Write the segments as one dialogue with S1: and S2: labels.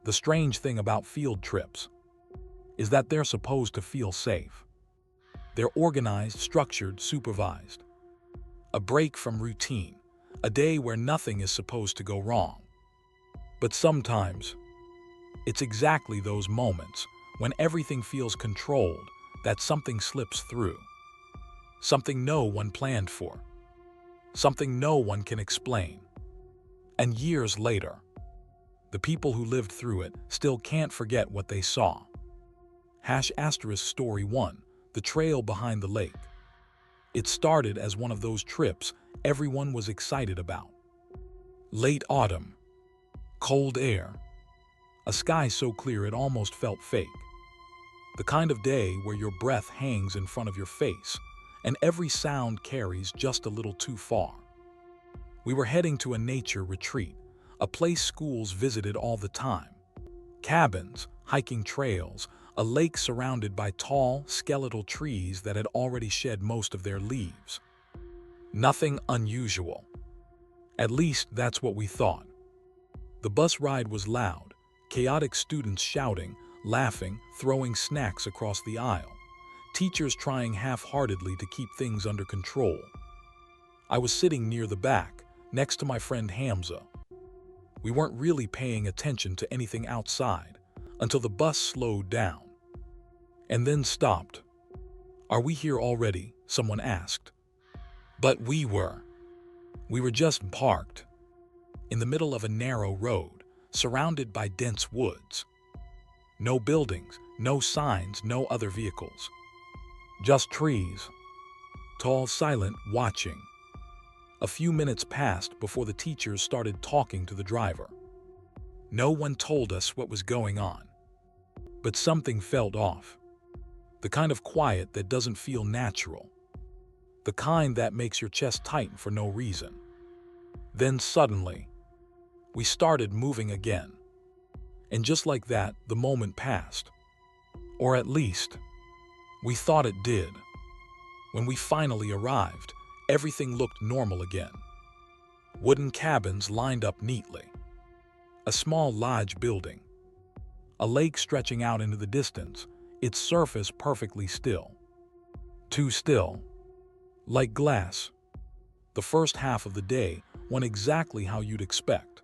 S1: The strange thing about field trips is that they're supposed to feel safe. They're organized, structured, supervised. A break from routine, a day where nothing is supposed to go wrong. But sometimes, it's exactly those moments when everything feels controlled that something slips through. Something no one planned for. Something no one can explain. And years later, the people who lived through it still can't forget what they saw. Story 1, the trail behind the lake. It started as one of those trips everyone was excited about. Late autumn, cold air, a sky so clear it almost felt fake. The kind of day where your breath hangs in front of your face and every sound carries just a little too far. We were heading to a nature retreat, a place schools visited all the time. Cabins, hiking trails, a lake surrounded by tall, skeletal trees that had already shed most of their leaves. Nothing unusual. At least that's what we thought. The bus ride was loud, chaotic students shouting, laughing, throwing snacks across the aisle, teachers trying half-heartedly to keep things under control. I was sitting near the back, next to my friend Hamza. We weren't really paying attention to anything outside until the bus slowed down and then stopped. "Are we here already?" someone asked. But we were. We were just parked in the middle of a narrow road, surrounded by dense woods. No buildings, no signs, no other vehicles. Just trees, tall, silent, watching. A few minutes passed before the teachers started talking to the driver. No one told us what was going on, but something felt off. The kind of quiet that doesn't feel natural. The kind that makes your chest tighten for no reason. Then suddenly, we started moving again. And just like that, the moment passed. Or at least, we thought it did. When we finally arrived, everything looked normal again. Wooden cabins lined up neatly. A small lodge building. A lake stretching out into the distance, its surface perfectly still. Too still. Like glass. The first half of the day went exactly how you'd expect.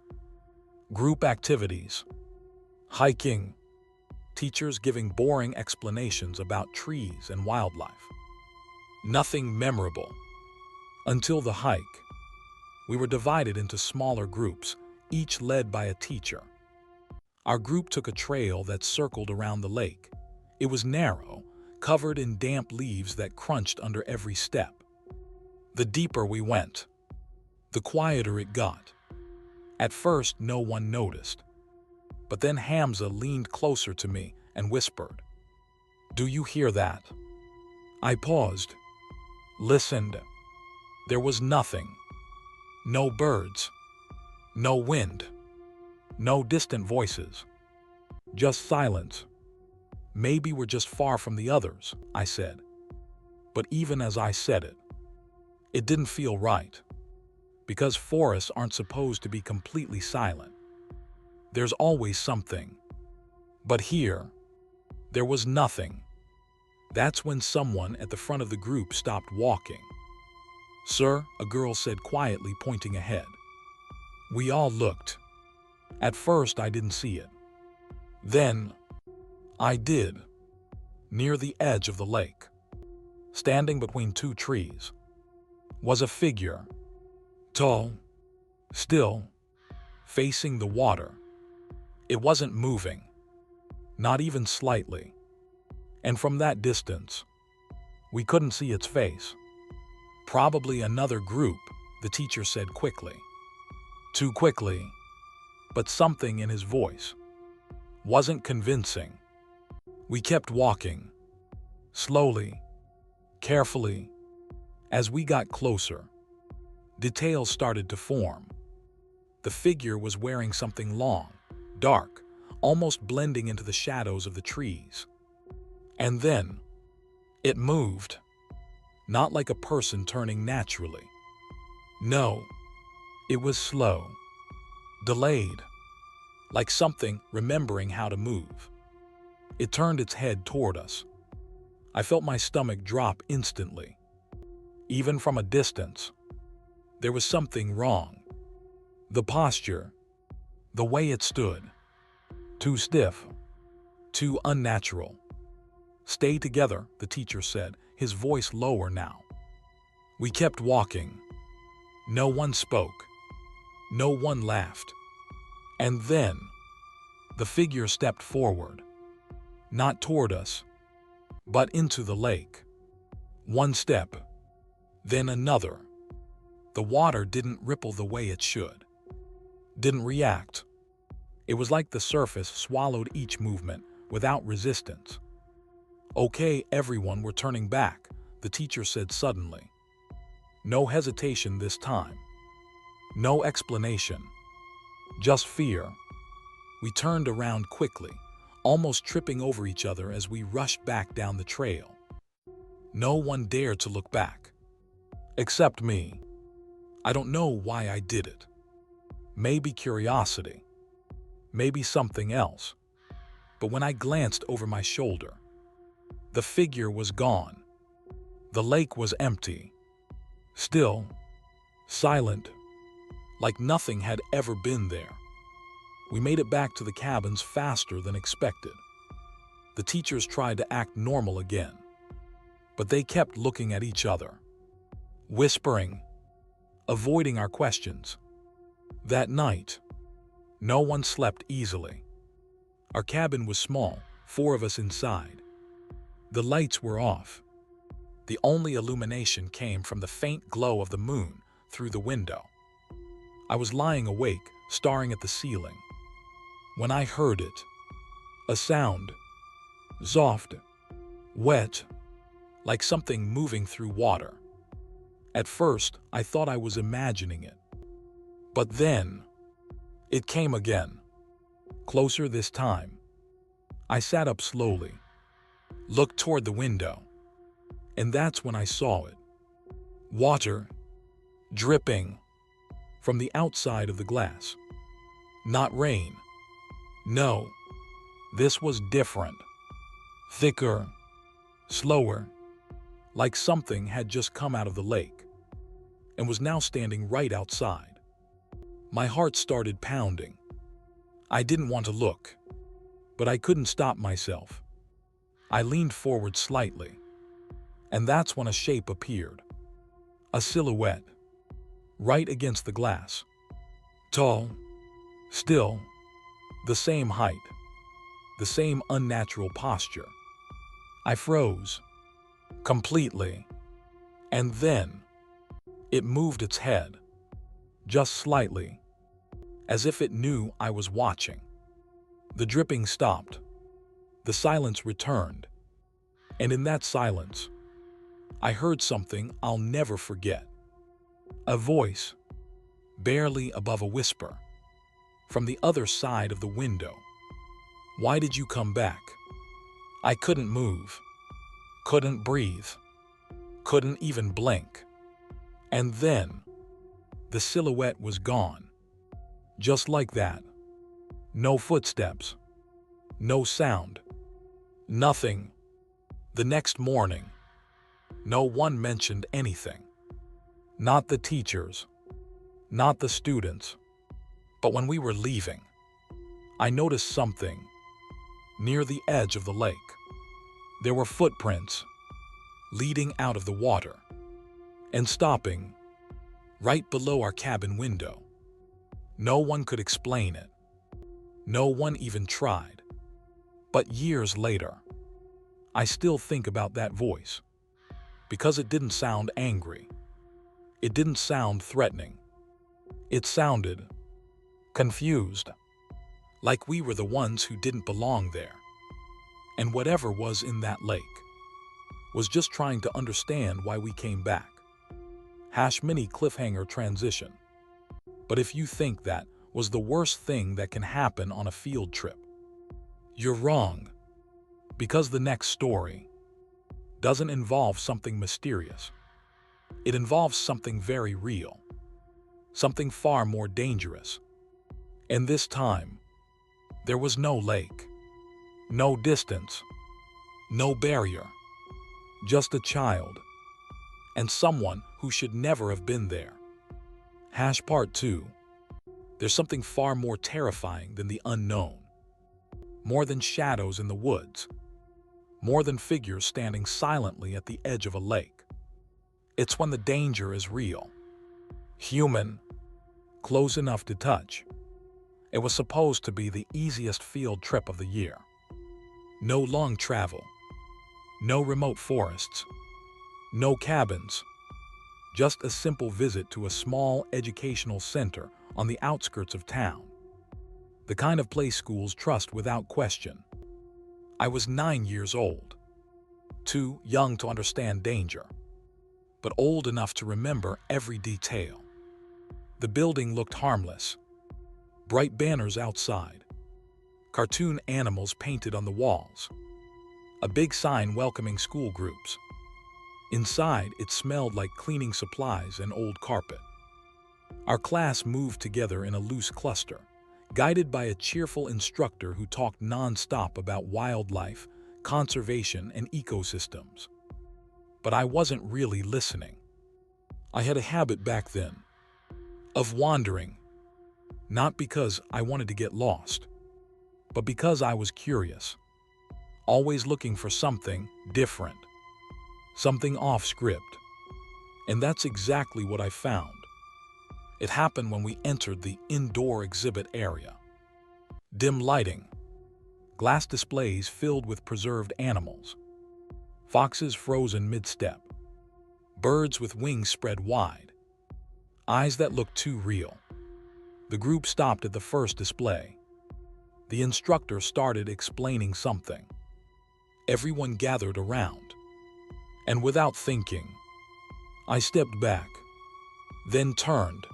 S1: Group activities. Hiking. Teachers giving boring explanations about trees and wildlife. Nothing memorable. Until the hike. We were divided into smaller groups, each led by a teacher. Our group took a trail that circled around the lake. It was narrow, covered in damp leaves that crunched under every step. The deeper we went, the quieter it got. At first, no one noticed. But then Hamza leaned closer to me and whispered, "Do you hear that?" I paused, listened. There was nothing. No birds. No wind. No distant voices. Just silence. "Maybe we're just far from the others," I said. But even as I said it, it didn't feel right. Because forests aren't supposed to be completely silent. There's always something. But here, there was nothing. That's when someone at the front of the group stopped walking. "Sir," a girl said quietly, pointing ahead. We all looked. At first, I didn't see it. Then, I did. Near the edge of the lake, standing between two trees, was a figure. Tall, still, facing the water. It wasn't moving, not even slightly. And from that distance, we couldn't see its face. "Probably another group," the teacher said quickly. Too quickly, but something in his voice wasn't convincing. We kept walking, slowly, carefully. As we got closer, details started to form. The figure was wearing something long, dark, almost blending into the shadows of the trees. And then, it moved. Not like a person turning naturally. No, it was slow, delayed, like something remembering how to move. It turned its head toward us. I felt my stomach drop instantly. Even from a distance, there was something wrong. The posture, the way it stood, too stiff, too unnatural. "Stay together," the teacher said, his voice lower now. We kept walking. No one spoke. No one laughed. And then, the figure stepped forward. Not toward us, but into the lake. One step, then another. The water didn't ripple the way it should. Didn't react. It was like the surface swallowed each movement without resistance. "Okay, everyone, we're turning back," the teacher said suddenly. No hesitation this time. No explanation. Just fear. We turned around quickly, almost tripping over each other as we rushed back down the trail. No one dared to look back. Except me. I don't know why I did it. Maybe curiosity. Maybe something else. But when I glanced over my shoulder, the figure was gone. The lake was empty. Still, silent, like nothing had ever been there. We made it back to the cabins faster than expected. The teachers tried to act normal again, but they kept looking at each other, whispering, avoiding our questions. That night, no one slept easily. Our cabin was small, 4 of us inside. The lights were off. The only illumination came from the faint glow of the moon through the window. I was lying awake, staring at the ceiling, when I heard it. A sound. Soft. Wet. Like something moving through water. At first, I thought I was imagining it. But then, it came again. Closer this time. I sat up slowly, looked toward the window, and that's when I saw it. Water, dripping from the outside of the glass. Not rain. No, this was different. Thicker, slower, like something had just come out of the lake and was now standing right outside. My heart started pounding. I didn't want to look, but I couldn't stop myself. I leaned forward slightly, and that's when a shape appeared. A silhouette, right against the glass. Tall, still, the same height, the same unnatural posture. I froze, completely, and then it moved its head, just slightly, as if it knew I was watching. The dripping stopped. The silence returned, and in that silence, I heard something I'll never forget. A voice, barely above a whisper, from the other side of the window. "Why did you come back?" I couldn't move, couldn't breathe, couldn't even blink. And then, the silhouette was gone. Just like that. No footsteps. No sound. Nothing. The next morning, no one mentioned anything. Not the teachers. Not the students. But when we were leaving, I noticed something. Near the edge of the lake, there were footprints leading out of the water and stopping right below our cabin window. No one could explain it. No one even tried. But years later, I still think about that voice because it didn't sound angry. It didn't sound threatening. It sounded confused, like we were the ones who didn't belong there. And whatever was in that lake was just trying to understand why we came back. Mini cliffhanger transition. But if you think that was the worst thing that can happen on a field trip, you're wrong. Because the next story doesn't involve something mysterious. It involves something very real. Something far more dangerous. And this time, There was no lake, no distance, no barrier, just a child and someone who should never have been there. Part 2. There's something far more terrifying than the unknown. More than shadows in the woods. More than figures standing silently at the edge of a lake. It's when the danger is real. Human. Close enough to touch. It was supposed to be the easiest field trip of the year. No long travel. No remote forests. No cabins. Just a simple visit to a small educational center on the outskirts of town. The kind of place schools trust without question. I was 9 years old. Too young to understand danger, but old enough to remember every detail. The building looked harmless. Bright banners outside. Cartoon animals painted on the walls. A big sign welcoming school groups. Inside, it smelled like cleaning supplies and old carpet. Our class moved together in a loose cluster, guided by a cheerful instructor who talked non-stop about wildlife, conservation, and ecosystems. But I wasn't really listening. I had a habit back then of wandering, not because I wanted to get lost, but because I was curious, always looking for something different, something off script. And that's exactly what I found. It happened when we entered the indoor exhibit area. Dim lighting, glass displays filled with preserved animals, foxes frozen mid-step, birds with wings spread wide, eyes that looked too real. The group stopped at the first display. The instructor started explaining something. Everyone gathered around, and without thinking, I stepped back, then turned,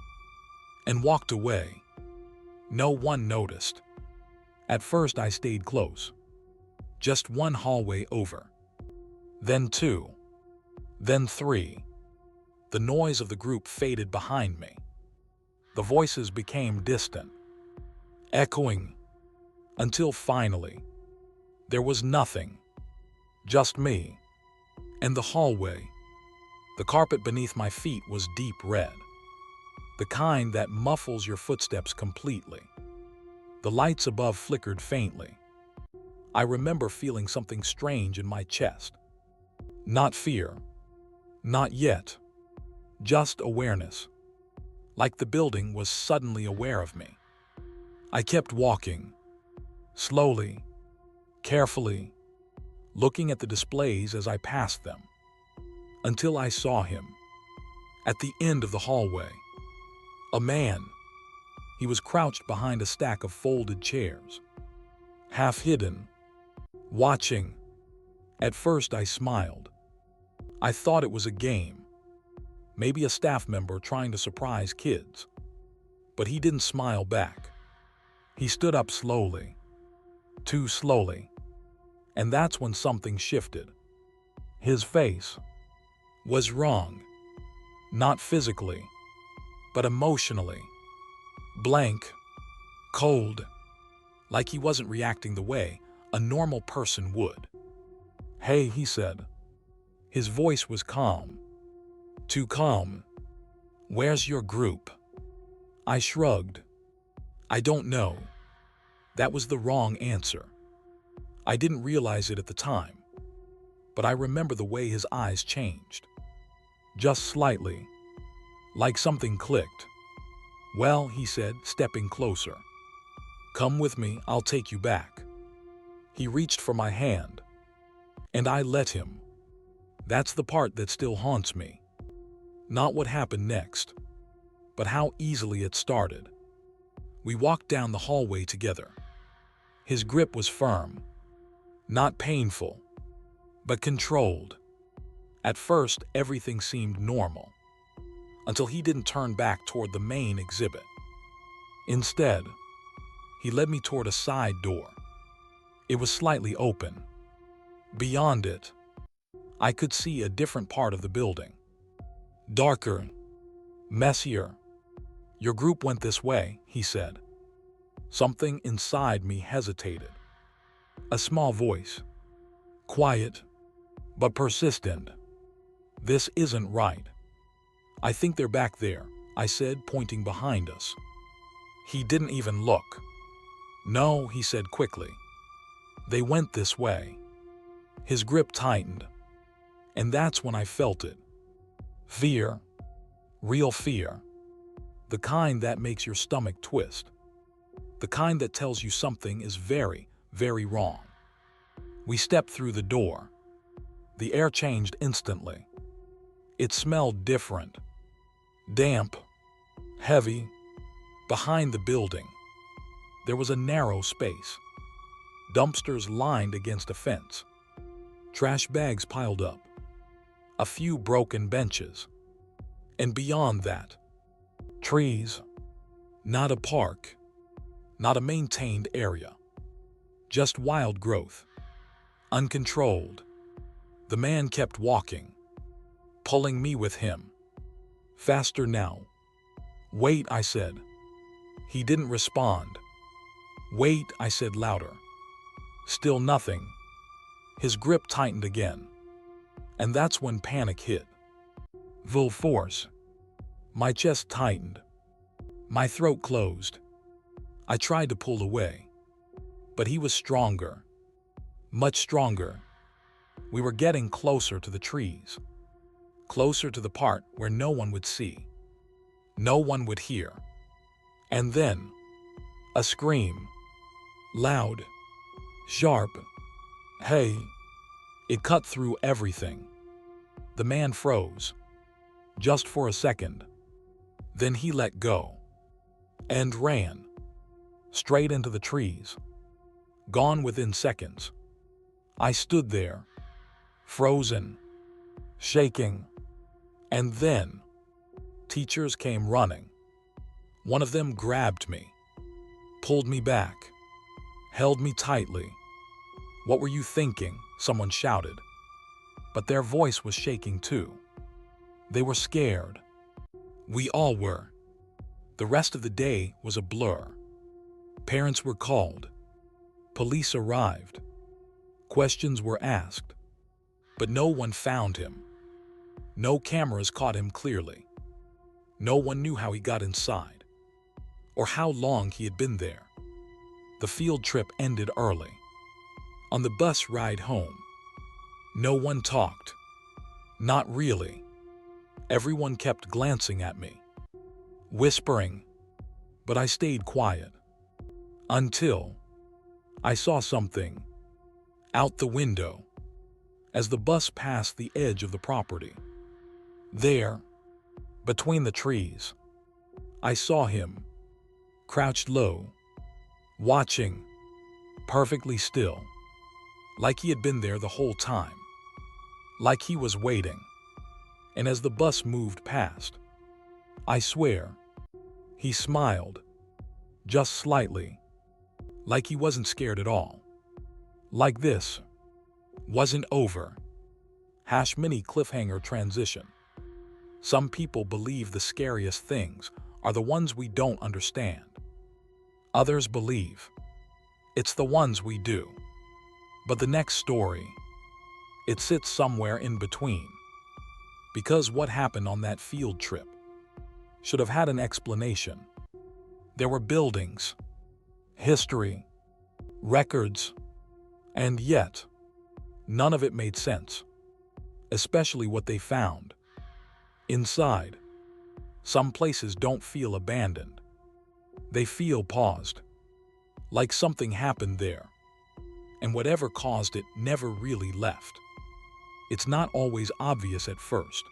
S1: and walked away. No one noticed. At first I stayed close. Just one hallway over. Then 2. Then 3. The noise of the group faded behind me. The voices became distant, echoing, until finally, there was nothing. Just me. And the hallway. The carpet beneath my feet was deep red. The kind that muffles your footsteps completely. The lights above flickered faintly. I remember feeling something strange in my chest. Not fear. Not yet. Just awareness. Like the building was suddenly aware of me. I kept walking. Slowly. Carefully. Looking at the displays as I passed them. Until I saw him. At the end of the hallway. A man. He was crouched behind a stack of folded chairs. Half hidden. Watching. At first I smiled. I thought it was a game. Maybe a staff member trying to surprise kids. But he didn't smile back. He stood up slowly. Too slowly. And that's when something shifted. His face was wrong. Not physically, but emotionally. Blank. Cold. Like he wasn't reacting the way a normal person would. "Hey," he said. His voice was calm. Too calm. "Where's your group?" I shrugged. "I don't know." That was the wrong answer. I didn't realize it at the time, but I remember the way his eyes changed. Just slightly. Like something clicked. "Well," he said, stepping closer. "Come with me, I'll take you back." He reached for my hand, and I let him. That's the part that still haunts me. Not what happened next, but how easily it started. We walked down the hallway together. His grip was firm. Not painful, but controlled. At first, everything seemed normal, until he didn't turn back toward the main exhibit. Instead, he led me toward a side door. It was slightly open. Beyond it, I could see a different part of the building. Darker, messier. "Your group went this way," he said. Something inside me hesitated. A small voice, quiet but persistent. "This isn't right." "I think they're back there," I said, pointing behind us. He didn't even look. "No," he said quickly. "They went this way." His grip tightened, and that's when I felt it. Fear. Real fear. The kind that makes your stomach twist. The kind that tells you something is very, very wrong. We stepped through the door. The air changed instantly. It smelled different. Damp. Heavy. Behind the building, there was a narrow space. Dumpsters lined against a fence. Trash bags piled up. A few broken benches. And beyond that, trees. Not a park. Not a maintained area. Just wild growth. Uncontrolled. The man kept walking, pulling me with him. "Faster now." "Wait," I said. He didn't respond. "Wait," I said louder. Still nothing. His grip tightened again. And that's when panic hit. Full force. My chest tightened. My throat closed. I tried to pull away. But he was stronger. Much stronger. We were getting closer to the trees. Closer to the part where no one would see. No one would hear. And then, a scream. Loud. Sharp. "Hey!" It cut through everything. The man froze. Just for a second. Then he let go. And ran. Straight into the trees. Gone within seconds. I stood there. Frozen. Shaking. And then, teachers came running. One of them grabbed me, pulled me back, held me tightly. "What were you thinking?" someone shouted. But their voice was shaking too. They were scared. We all were. The rest of the day was a blur. Parents were called. Police arrived. Questions were asked. But no one found him. No cameras caught him clearly. No one knew how he got inside, or how long he had been there. The field trip ended early. On the bus ride home, no one talked. Not really. Everyone kept glancing at me, whispering, but I stayed quiet. Until I saw something out the window as the bus passed the edge of the property. There, between the trees, I saw him, crouched low, watching, perfectly still, like he had been there the whole time, like he was waiting. And as the bus moved past, I swear, he smiled, just slightly, like he wasn't scared at all. Like this wasn't over. Mini cliffhanger transition. Some people believe the scariest things are the ones we don't understand. Others believe it's the ones we do. But the next story, it sits somewhere in between. Because what happened on that field trip should have had an explanation. There were buildings, history, records, and yet none of it made sense, especially what they found. Inside, some places don't feel abandoned. They feel paused, like something happened there, and whatever caused it never really left. It's not always obvious at first.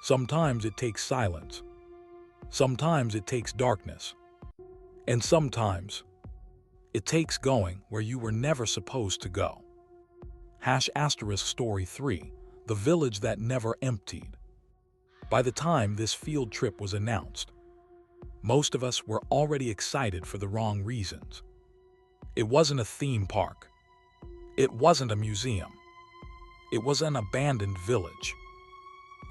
S1: Sometimes it takes silence. Sometimes it takes darkness. And sometimes it takes going where you were never supposed to go. Story 3, the village that never emptied. By the time this field trip was announced, most of us were already excited for the wrong reasons. It wasn't a theme park. It wasn't a museum. It was an abandoned village.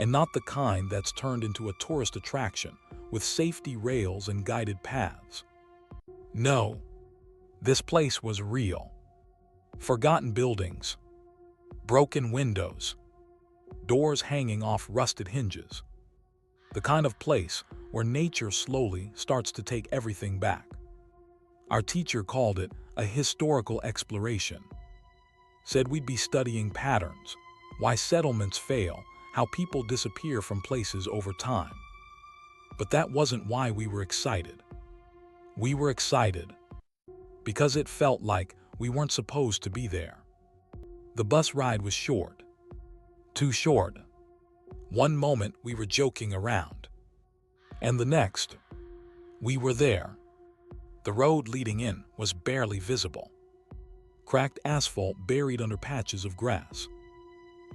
S1: And not the kind that's turned into a tourist attraction with safety rails and guided paths. No, this place was real. Forgotten buildings, broken windows, doors hanging off rusted hinges. The kind of place where nature slowly starts to take everything back. Our teacher called it a historical exploration. Said we'd be studying patterns, why settlements fail, how people disappear from places over time. But that wasn't why we were excited. We were excited because it felt like we weren't supposed to be there. The bus ride was short. Too short. One moment we were joking around, and the next, we were there. The road leading in was barely visible. Cracked asphalt buried under patches of grass.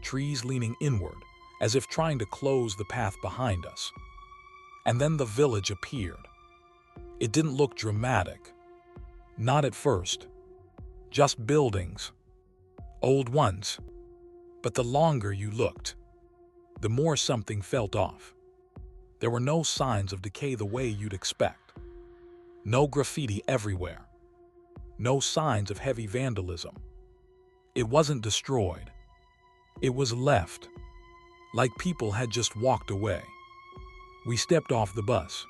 S1: Trees leaning inward, as if trying to close the path behind us. And then the village appeared. It didn't look dramatic. Not at first. Just buildings. Old ones. But the longer you looked, the more something felt off. There were no signs of decay the way you'd expect. No graffiti everywhere. No signs of heavy vandalism. It wasn't destroyed. It was left, like people had just walked away. We stepped off the bus.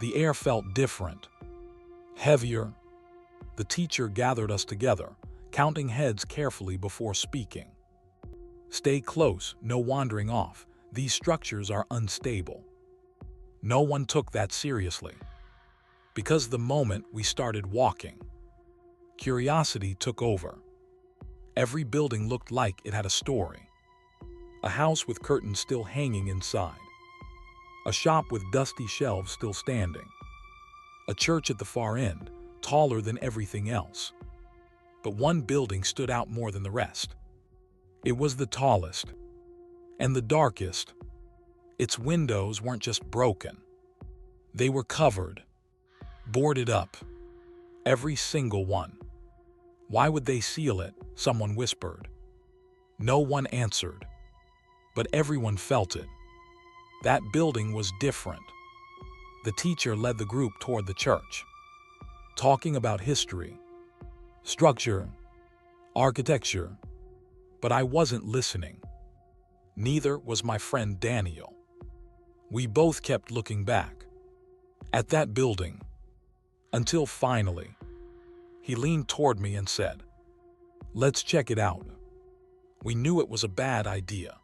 S1: The air felt different, heavier. The teacher gathered us together, counting heads carefully before speaking. Stay close, no wandering off. These structures are unstable. No one took that seriously. Because the moment we started walking, curiosity took over. Every building looked like it had a story. A house with curtains still hanging inside. A shop with dusty shelves still standing. A church at the far end, taller than everything else. But one building stood out more than the rest. It was the tallest and the darkest. Its windows weren't just broken. They were covered, boarded up, every single one. Why would they seal it? Someone whispered. No one answered, but everyone felt it. That building was different. The teacher led the group toward the church, talking about history, structure, architecture, but I wasn't listening. Neither was my friend Daniel. We both kept looking back at that building until finally he leaned toward me and said, "Let's check it out." We knew it was a bad idea,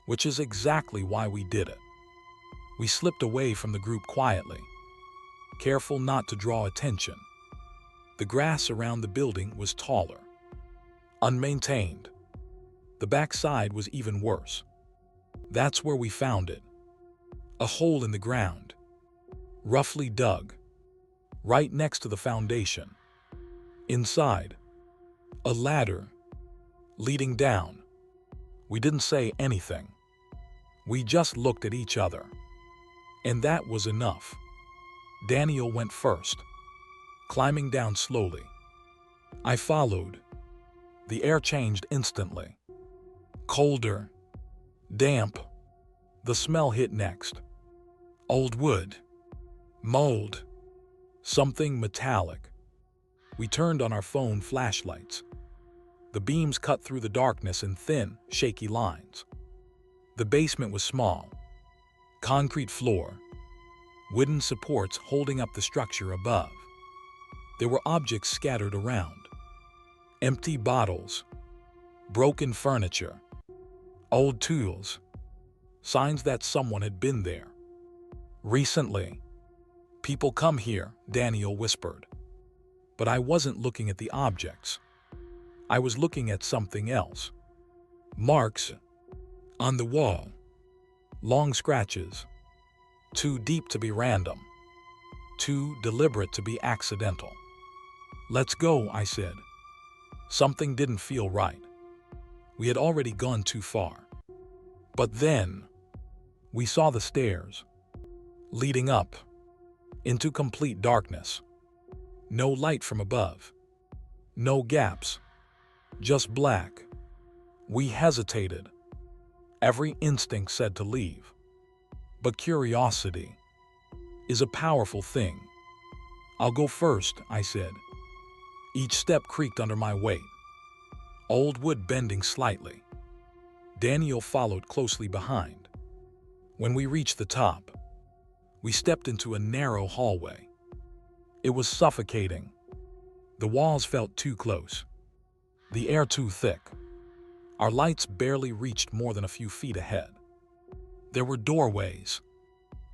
S1: which is exactly why we did it. We slipped away from the group quietly, careful not to draw attention. The grass around the building was taller, unmaintained. The backside was even worse. That's where we found it. A hole in the ground, roughly dug, right next to the foundation. Inside, a ladder leading down. We didn't say anything. We just looked at each other. And that was enough. Daniel went first, climbing down slowly. I followed. The air changed instantly. Colder, damp. The smell hit next. Old wood, mold, something metallic. We turned on our phone flashlights. The beams cut through the darkness in thin, shaky lines. The basement was small. Concrete floor, wooden supports holding up the structure above. There were objects scattered around. Empty bottles, broken furniture, old tools, signs that someone had been there. Recently, people come here, Daniel whispered. But I wasn't looking at the objects. I was looking at something else. Marks on the wall. Long scratches. Too deep to be random. Too deliberate to be accidental. Let's go, I said. Something didn't feel right. We had already gone too far. But then, we saw the stairs, leading up, into complete darkness. No light from above. No gaps. Just black. We hesitated. Every instinct said to leave. But curiosity is a powerful thing. I'll go first, I said. Each step creaked under my weight, old wood bending slightly. Daniel followed closely behind. When we reached the top, we stepped into a narrow hallway. It was suffocating. The walls felt too close, the air too thick. Our lights barely reached more than a few feet ahead. There were doorways,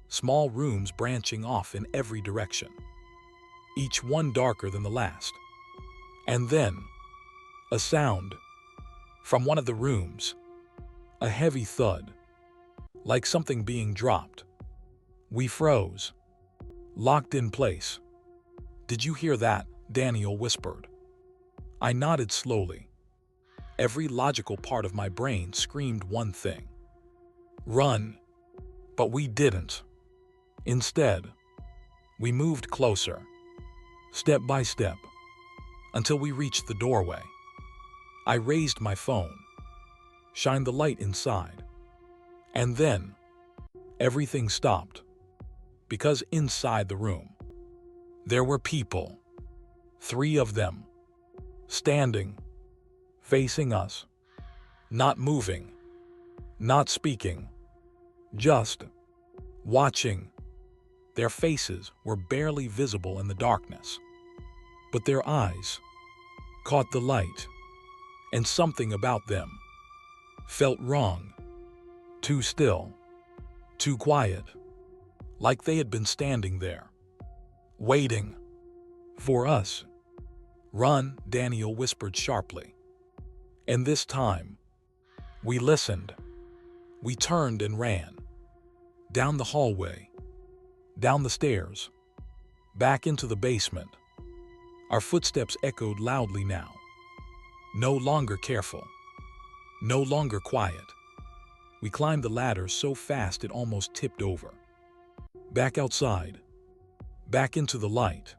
S1: small rooms branching off in every direction, each one darker than the last. And then, a sound from one of the rooms, a heavy thud, like something being dropped. We froze, locked in place. "Did you hear that?" Daniel whispered. I nodded slowly. Every logical part of my brain screamed one thing: run. But we didn't. Instead, we moved closer, step by step, until we reached the doorway. I raised my phone, shined the light inside, and then everything stopped. Because inside the room, there were people, 3 of them, standing, facing us, not moving, not speaking, just watching. Their faces were barely visible in the darkness, but their eyes caught the light, and something about them felt wrong. Too still, too quiet, like they had been standing there, waiting for us. "Run," Daniel whispered sharply. And this time, we listened. We turned and ran. Down the hallway, down the stairs, back into the basement. Our footsteps echoed loudly now. No longer careful, no longer quiet. We climbed the ladder so fast it almost tipped over. Back outside, back into the light,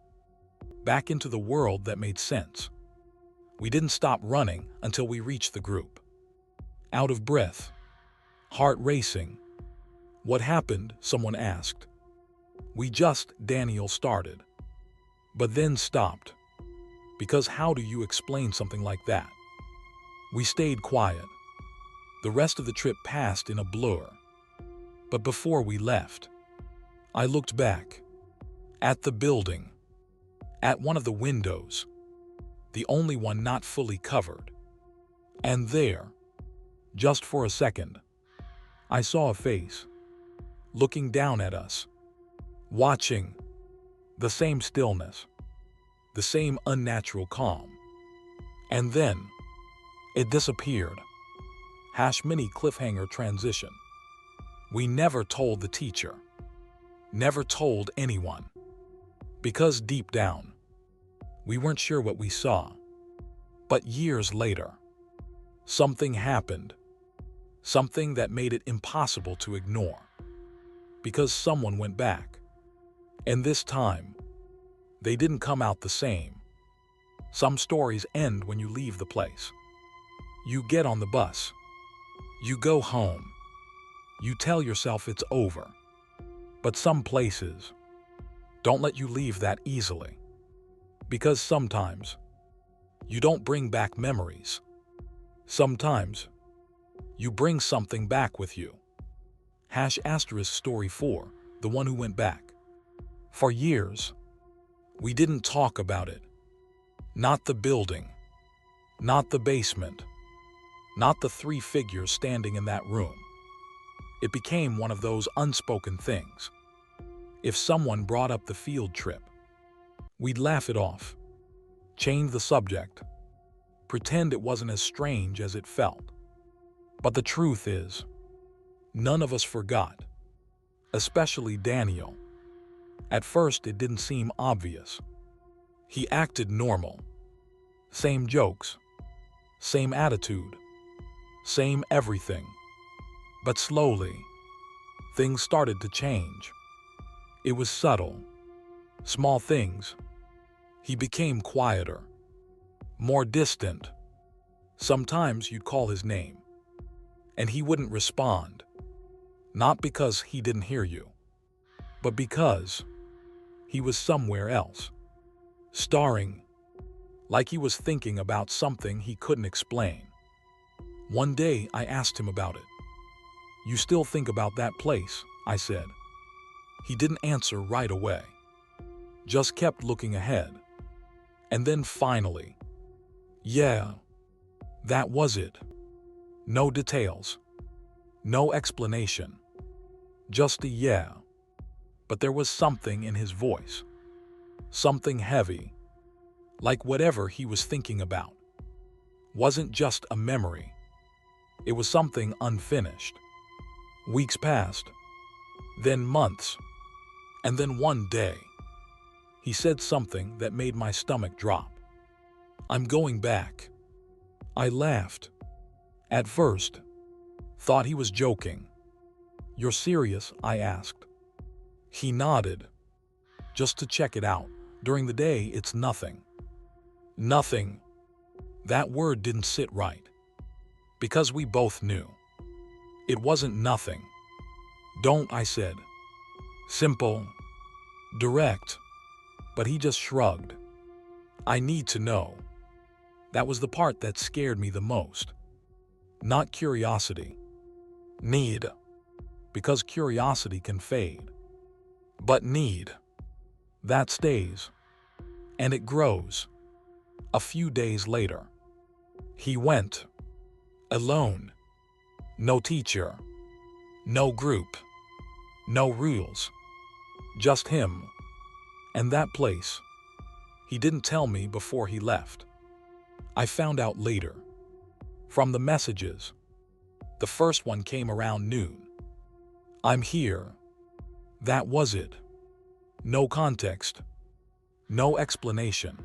S1: back into the world that made sense. We didn't stop running until we reached the group. Out of breath, heart racing. "What happened?" someone asked. Daniel started, but then stopped. Because how do you explain something like that? We stayed quiet. The rest of the trip passed in a blur. But before we left, I looked back at the building, at one of the windows, the only one not fully covered. And there, just for a second, I saw a face looking down at us, watching. The same stillness, the same unnatural calm. And then, it disappeared. Mini cliffhanger transition. We never told the teacher, never told anyone. Because deep down, we weren't sure what we saw. But years later, something happened. Something that made it impossible to ignore. Because someone went back. And this time, they didn't come out the same. Some stories end when you leave the place. You get on the bus. You go home. You tell yourself it's over. But some places don't let you leave that easily. Because sometimes you don't bring back memories. Sometimes you bring something back with you. Story 4, the one who went back. For years, we didn't talk about it. Not the building, not the basement, not the 3 figures standing in that room. It became one of those unspoken things. If someone brought up the field trip, we'd laugh it off, change the subject, pretend it wasn't as strange as it felt. But the truth is, none of us forgot, especially Daniel. At first, it didn't seem obvious. He acted normal. Same jokes, same attitude, same everything. But slowly, things started to change. It was subtle, small things. He became quieter, more distant. Sometimes you'd call his name, and he wouldn't respond. Not because he didn't hear you, but because He was somewhere else, staring, like he was thinking about something he couldn't explain. One day, I asked him about it. "You still think about that place?" I said. He didn't answer right away, just kept looking ahead. And then finally, "Yeah, that was it." No details, no explanation, just a yeah. But there was something in his voice, something heavy, like whatever he was thinking about wasn't just a memory. It was something unfinished. Weeks passed, then months, and then one day, he said something that made my stomach drop. "I'm going back." I laughed. At first, thought he was joking. "You're serious?" I asked. He nodded. "Just to check it out. During the day, it's nothing." Nothing. That word didn't sit right. Because we both knew. It wasn't nothing. "Don't," I said. Simple. Direct. But he just shrugged. "I need to know." That was the part that scared me the most. Not curiosity. Need. Because curiosity can fade. But need. That stays. And it grows. A few days later, he went. Alone. No teacher. No group. No rules. Just him. And that place. He didn't tell me before he left. I found out later. From the messages. The first one came around noon. "I'm here." That was it. No context. No explanation.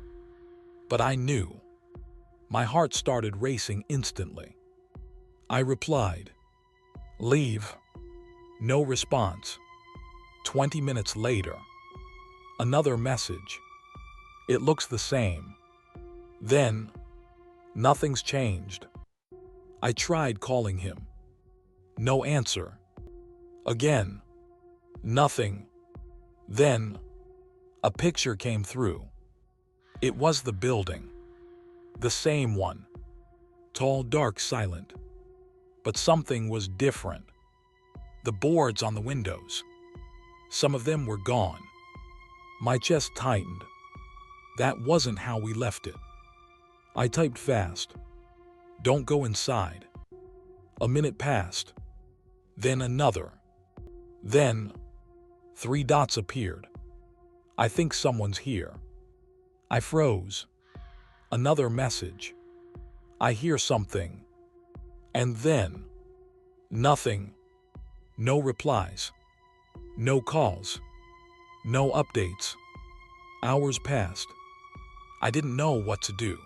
S1: But I knew. My heart started racing instantly. I replied, "Leave." No response. 20 minutes later, another message. "It looks the same." Then, nothing's changed. I tried calling him. No answer. Again. Nothing. Then, a picture came through. It was the building. The same one. Tall, dark, silent. But something was different. The boards on the windows. Some of them were gone. My chest tightened. That wasn't how we left it. I typed fast. "Don't go inside." A minute passed. Then another. Then, 3 dots appeared. "I think someone's here." I froze. Another message. "I hear something." And then, nothing. No replies. No calls. No updates. Hours passed. I didn't know what to do.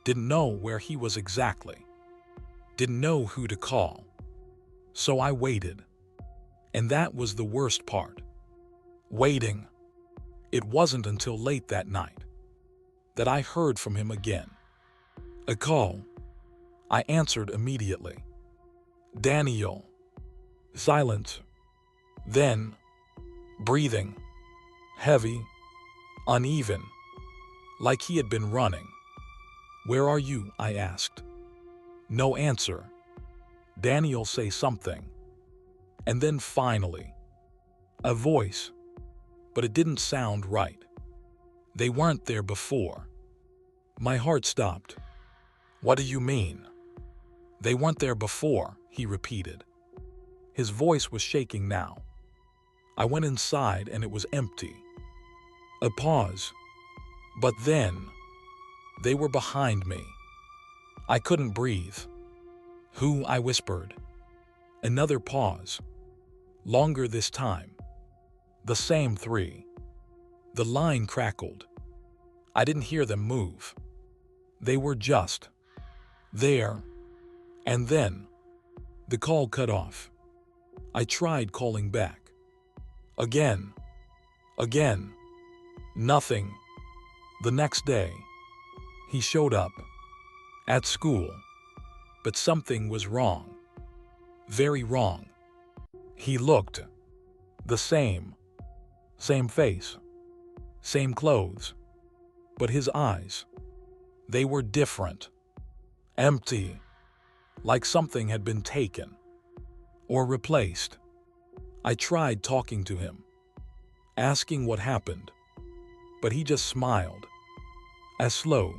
S1: Didn't know where he was exactly. Didn't know who to call. So I waited. And that was the worst part. Waiting. It wasn't until late that night that I heard from him again. A call. I answered immediately. "Daniel." Silence. Then, breathing. Heavy. Uneven. Like he had been running. "Where are you?" I asked. No answer. Daniel say something. And then finally, a voice. But it didn't sound right. They weren't there before. My heart stopped. "What do you mean?" "They weren't there before," he repeated. His voice was shaking now. I went inside and it was empty. A pause. But then, they were behind me. I couldn't breathe. "Who?" I whispered. Another pause. Longer this time. The same 3. The line crackled. I didn't hear them move. They were just there. And then, the call cut off. I tried calling back. Again. Again. Nothing. The next day, he showed up. At school. But something was wrong. Very wrong. He looked the same. Same face. Same clothes, but his eyes, they were different. Empty, like something had been taken or replaced. I tried talking to him, asking what happened, but he just smiled, a slow,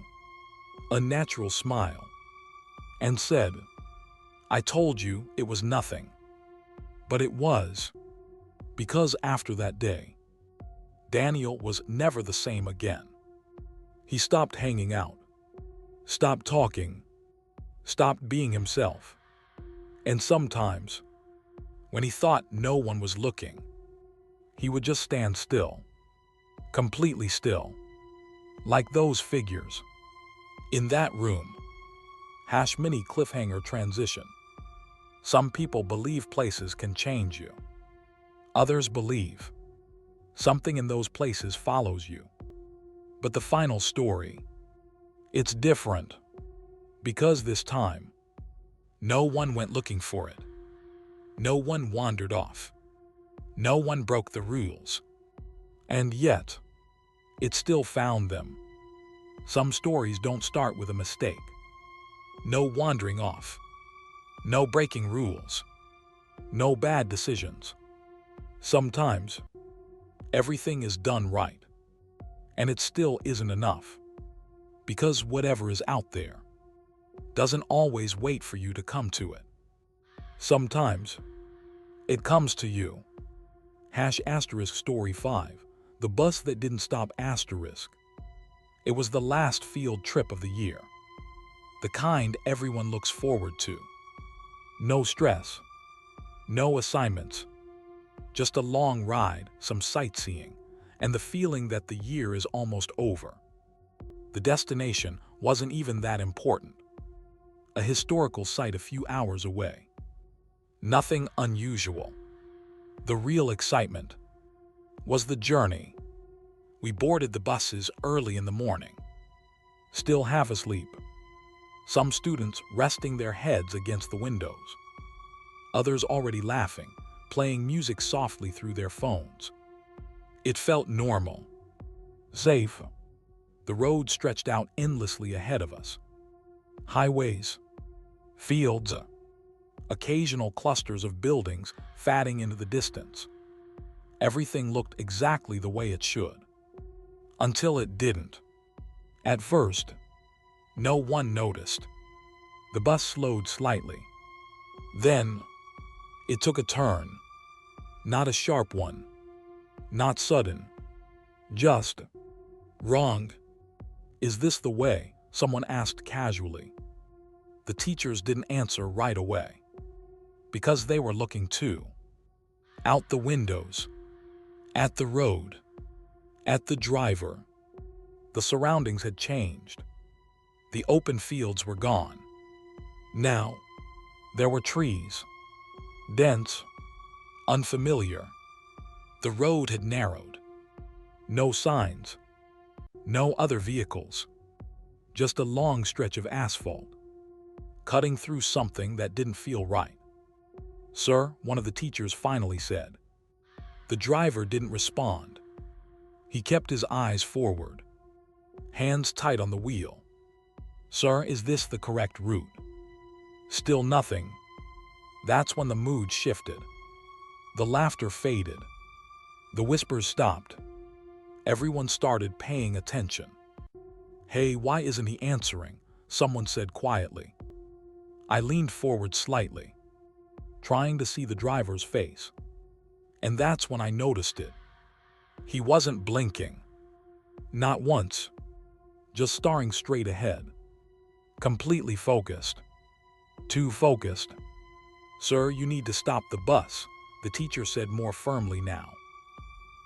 S1: unnatural smile, and said, "I told you it was nothing." But it was, because after that day, Daniel was never the same again. He stopped hanging out, stopped talking, stopped being himself. And sometimes, when he thought no one was looking, he would just stand still, completely still, like those figures. In that room, mini cliffhanger transition. Some people believe places can change you. Others believe something in those places follows you. But the final story, it's different. Because this time, no one went looking for it. No one wandered off. No one broke the rules. And yet, it still found them. Some stories don't start with a mistake. No wandering off. No breaking rules. No bad decisions. Sometimes, everything is done right. And it still isn't enough. Because whatever is out there doesn't always wait for you to come to it. Sometimes, it comes to you. Story 5. The bus that didn't stop. It was the last field trip of the year. The kind everyone looks forward to. No stress. No assignments. Just a long ride, some sightseeing, and the feeling that the year is almost over. The destination wasn't even that important. A historical site a few hours away. Nothing unusual. The real excitement was the journey. We boarded the buses early in the morning, still half asleep. Some students resting their heads against the windows. Others already laughing, playing music softly through their phones. It felt normal, safe. The road stretched out endlessly ahead of us. Highways, fields, occasional clusters of buildings fading into the distance. Everything looked exactly the way it should. Until it didn't. At first, no one noticed. The bus slowed slightly. Then, it took a turn. Not a sharp one. Not sudden. Just wrong. "Is this the way?" someone asked casually. The teachers didn't answer right away. Because they were looking too. Out the windows. At the road. At the driver. The surroundings had changed. The open fields were gone. Now, there were trees. Dense. Unfamiliar. The road had narrowed. No signs. No other vehicles. Just a long stretch of asphalt. Cutting through something that didn't feel right. "Sir," one of the teachers finally said. The driver didn't respond. He kept his eyes forward. Hands tight on the wheel. "Sir, is this the correct route?" Still nothing. That's when the mood shifted. The laughter faded. The whispers stopped. Everyone started paying attention. "Hey, why isn't he answering?" someone said quietly. I leaned forward slightly, trying to see the driver's face. And that's when I noticed it. He wasn't blinking. Not once. Just staring straight ahead. Completely focused. Too focused. "Sir, you need to stop the bus," the teacher said more firmly now.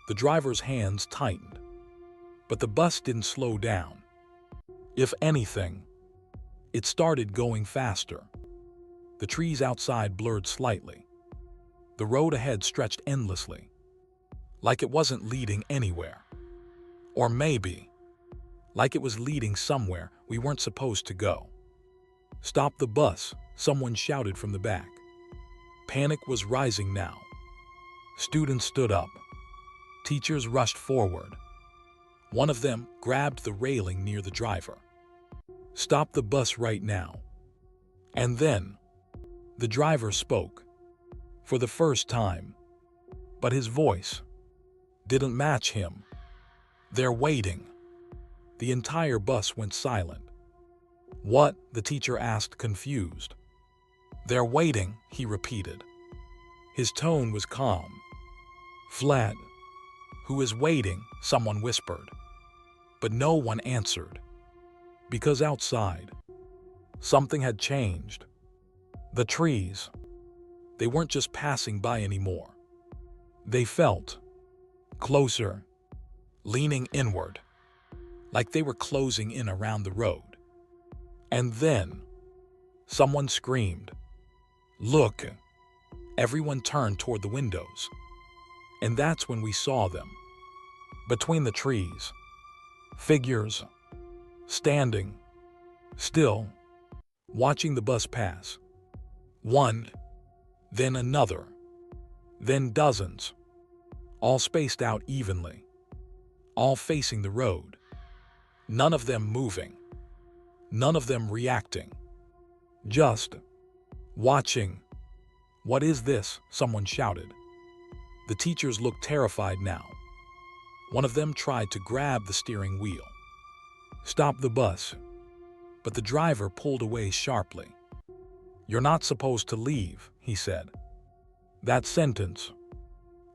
S1: The driver's hands tightened. But the bus didn't slow down. If anything, it started going faster. The trees outside blurred slightly. The road ahead stretched endlessly, like it wasn't leading anywhere. Or maybe, like it was leading somewhere we weren't supposed to go. "Stop the bus," someone shouted from the back. Panic was rising now. Students stood up. Teachers rushed forward. One of them grabbed the railing near the driver. "Stop the bus right now." And then the driver spoke for the first time, but his voice didn't match him. "They're waiting." The entire bus went silent. "What?" the teacher asked, confused. "They're waiting," he repeated. His tone was calm, flat. "Who is waiting?" someone whispered. But no one answered, because outside, something had changed. The trees, they weren't just passing by anymore. They felt closer, leaning inward, like they were closing in around the road. And then someone screamed, "Look!" Everyone turned toward the windows. And that's when we saw them. Between the trees, figures, standing, still, watching the bus pass. One, then another, then dozens, all spaced out evenly, all facing the road. None of them moving, none of them reacting, just watching. "What is this?" someone shouted. The teachers looked terrified now. One of them tried to grab the steering wheel, stop the bus, but the driver pulled away sharply. "You're not supposed to leave," he said. That sentence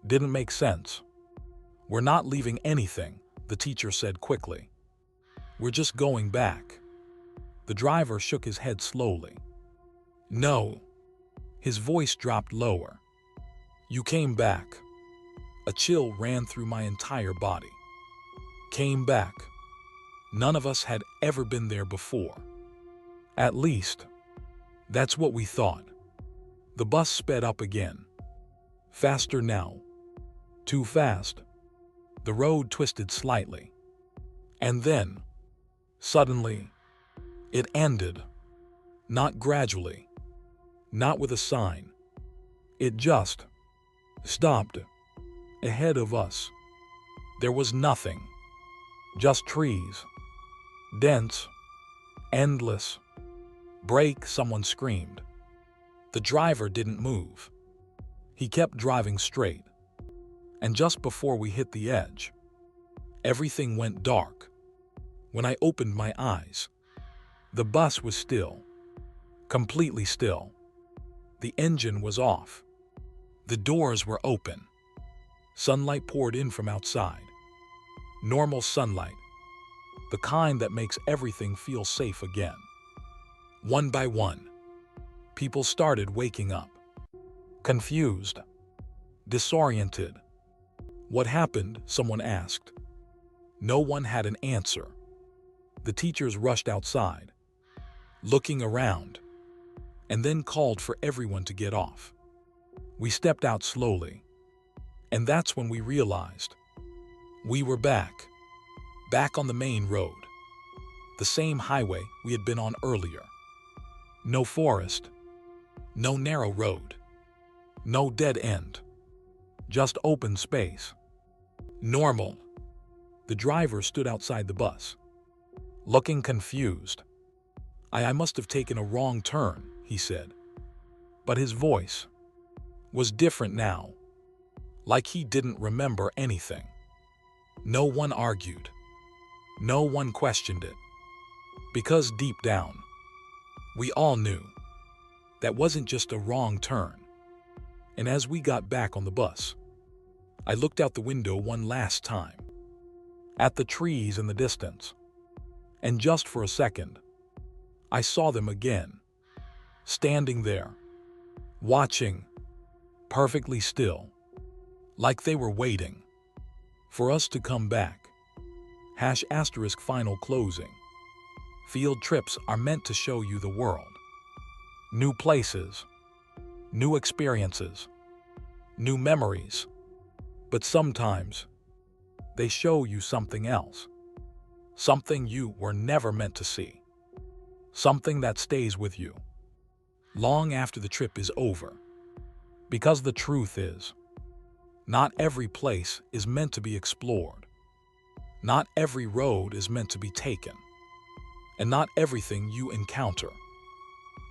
S1: didn't make sense. "We're not leaving anything," the teacher said quickly. "We're just going back." The driver shook his head slowly. "No." His voice dropped lower. "You came back." A chill ran through my entire body. Came back. None of us had ever been there before. At least, that's what we thought. The bus sped up again. Faster now. Too fast. The road twisted slightly. And then, suddenly, it ended. Not gradually. Not with a sign. It just stopped. Ahead of us, there was nothing. Just trees. Dense. Endless. "Brake!" someone screamed. The driver didn't move. He kept driving straight. And just before we hit the edge, everything went dark. When I opened my eyes, the bus was still. Completely still. The engine was off. The doors were open. Sunlight poured in from outside. Normal sunlight. The kind that makes everything feel safe again. One by one, people started waking up. Confused. Disoriented. "What happened?" someone asked. No one had an answer. The teachers rushed outside, looking around, and then called for everyone to get off. We stepped out slowly, and that's when we realized we were back on the main road, the same highway we had been on earlier. No forest, no narrow road, no dead end, just open space. Normal. The driver stood outside the bus, looking confused. I must have taken a wrong turn," he said. But his voice was different now, like he didn't remember anything. No one argued. No one questioned it. Because deep down, we all knew that wasn't just a wrong turn. And as we got back on the bus, I looked out the window one last time, at the trees in the distance. And just for a second, I saw them again, standing there, watching, perfectly still, like they were waiting for us to come back. ** final closing. Field trips are meant to show you the world. New places, new experiences, new memories. But sometimes, they show you something else. Something you were never meant to see. Something that stays with you long after the trip is over. Because the truth is, not every place is meant to be explored. Not every road is meant to be taken, and not everything you encounter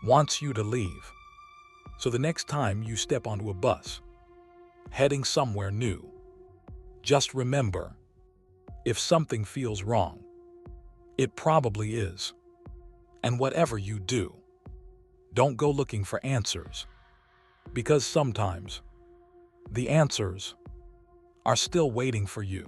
S1: wants you to leave. So the next time you step onto a bus, heading somewhere new, just remember, if something feels wrong, it probably is. And whatever you do, don't go looking for answers, because sometimes the answers are still waiting for you.